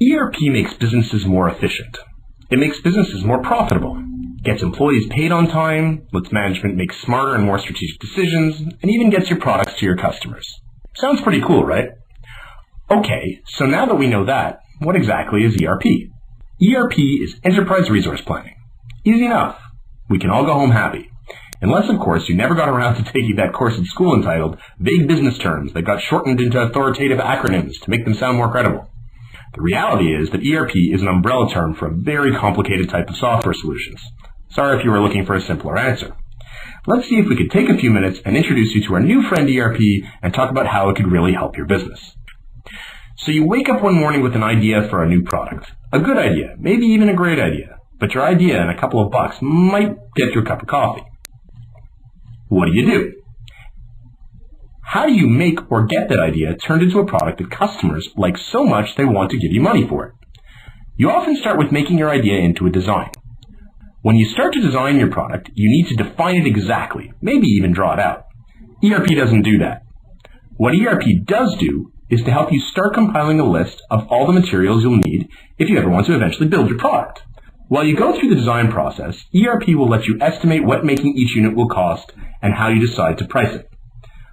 ERP makes businesses more efficient. It makes businesses more profitable, gets employees paid on time, lets management make smarter and more strategic decisions, and even gets your products to your customers. Sounds pretty cool, right? Okay, so now that we know that, what exactly is ERP? ERP is Enterprise Resource Planning. Easy enough. We can all go home happy. Unless, of course, you never got around to taking that course in school entitled Vague Business Terms that got shortened into authoritative acronyms to make them sound more credible. The reality is that ERP is an umbrella term for a very complicated type of software solutions. Sorry if you were looking for a simpler answer. Let's see if we could take a few minutes and introduce you to our new friend ERP and talk about how it could really help your business. So you wake up one morning with an idea for a new product. A good idea, maybe even a great idea. But your idea and a couple of bucks might get you a cup of coffee. What do? How do you make or get that idea turned into a product that customers like so much they want to give you money for it? You often start with making your idea into a design. When you start to design your product, you need to define it exactly, maybe even draw it out. ERP doesn't do that. What ERP does do is to help you start compiling a list of all the materials you'll need if you ever want to eventually build your product. While you go through the design process, ERP will let you estimate what making each unit will cost and how you decide to price it.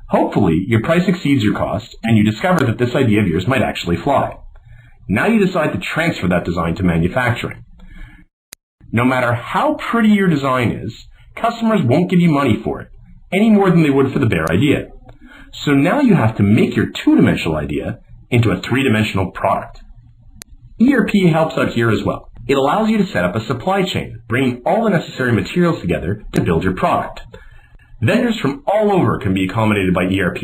Hopefully, your price exceeds your cost and you discover that this idea of yours might actually fly. Now you decide to transfer that design to manufacturing. No matter how pretty your design is, customers won't give you money for it, any more than they would for the bare idea. So now you have to make your two-dimensional idea into a three-dimensional product. ERP helps out here as well. It allows you to set up a supply chain, bringing all the necessary materials together to build your product. Vendors from all over can be accommodated by ERP,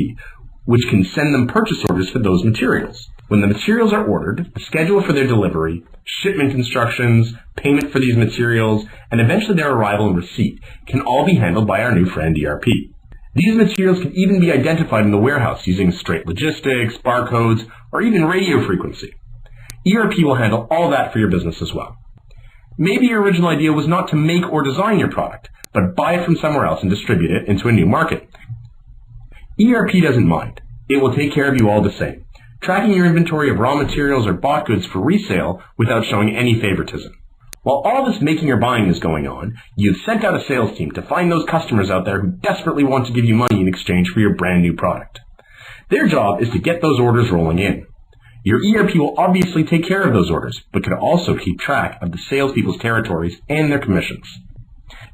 which can send them purchase orders for those materials. When the materials are ordered, the schedule for their delivery, shipment instructions, payment for these materials, and eventually their arrival and receipt can all be handled by our new friend ERP. These materials can even be identified in the warehouse using straight logistics, barcodes, or even radio frequency. ERP will handle all that for your business as well. Maybe your original idea was not to make or design your product, but buy it from somewhere else and distribute it into a new market. ERP doesn't mind. It will take care of you all the same, tracking your inventory of raw materials or bought goods for resale without showing any favoritism. While all this making or buying is going on, you've sent out a sales team to find those customers out there who desperately want to give you money in exchange for your brand new product. Their job is to get those orders rolling in. Your ERP will obviously take care of those orders, but can also keep track of the salespeople's territories and their commissions.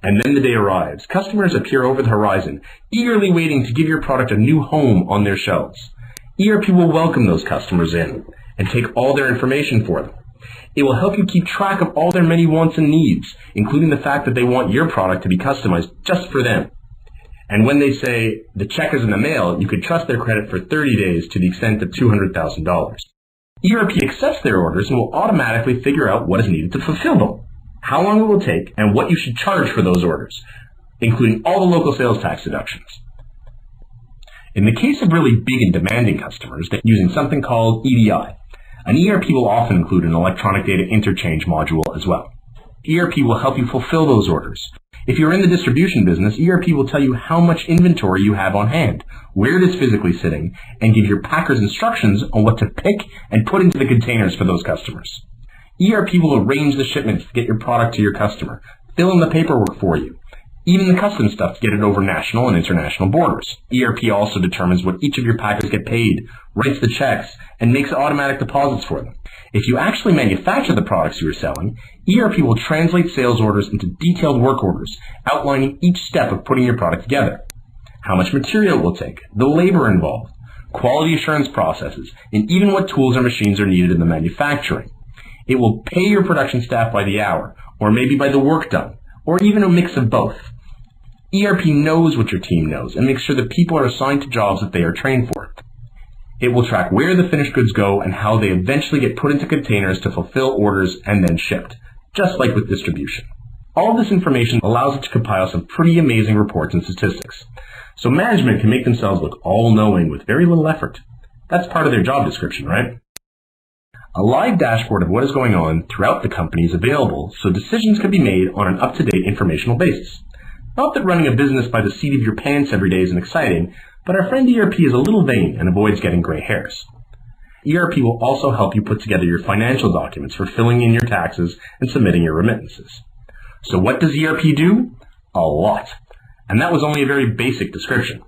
And then the day arrives. Customers appear over the horizon, eagerly waiting to give your product a new home on their shelves. ERP will welcome those customers in and take all their information for them. It will help you keep track of all their many wants and needs, including the fact that they want your product to be customized just for them. And when they say, the check is in the mail, you could trust their credit for 30 days to the extent of $200,000. ERP accepts their orders and will automatically figure out what is needed to fulfill them, how long it will take, and what you should charge for those orders, including all the local sales tax deductions. In the case of really big and demanding customers, they're using something called EDI. An ERP will often include an electronic data interchange module as well. ERP will help you fulfill those orders. If you're in the distribution business, ERP will tell you how much inventory you have on hand, where it is physically sitting, and give your packers instructions on what to pick and put into the containers for those customers. ERP will arrange the shipments to get your product to your customer, fill in the paperwork for you, even the custom stuff to get it over national and international borders. ERP also determines what each of your packers get paid, writes the checks, and makes automatic deposits for them. If you actually manufacture the products you are selling, ERP will translate sales orders into detailed work orders, outlining each step of putting your product together. How much material it will take, the labor involved, quality assurance processes, and even what tools or machines are needed in the manufacturing. It will pay your production staff by the hour, or maybe by the work done, or even a mix of both. ERP knows what your team knows and makes sure that people are assigned to jobs that they are trained for. It will track where the finished goods go and how they eventually get put into containers to fulfill orders and then shipped, just like with distribution. All this information allows it to compile some pretty amazing reports and statistics, so management can make themselves look all-knowing with very little effort. That's part of their job description, right? A live dashboard of what is going on throughout the company is available so decisions can be made on an up-to-date informational basis. Not that running a business by the seat of your pants every day isn't exciting, but our friend ERP is a little vain and avoids getting gray hairs. ERP will also help you put together your financial documents for filling in your taxes and submitting your remittances. So what does ERP do? A lot. And that was only a very basic description.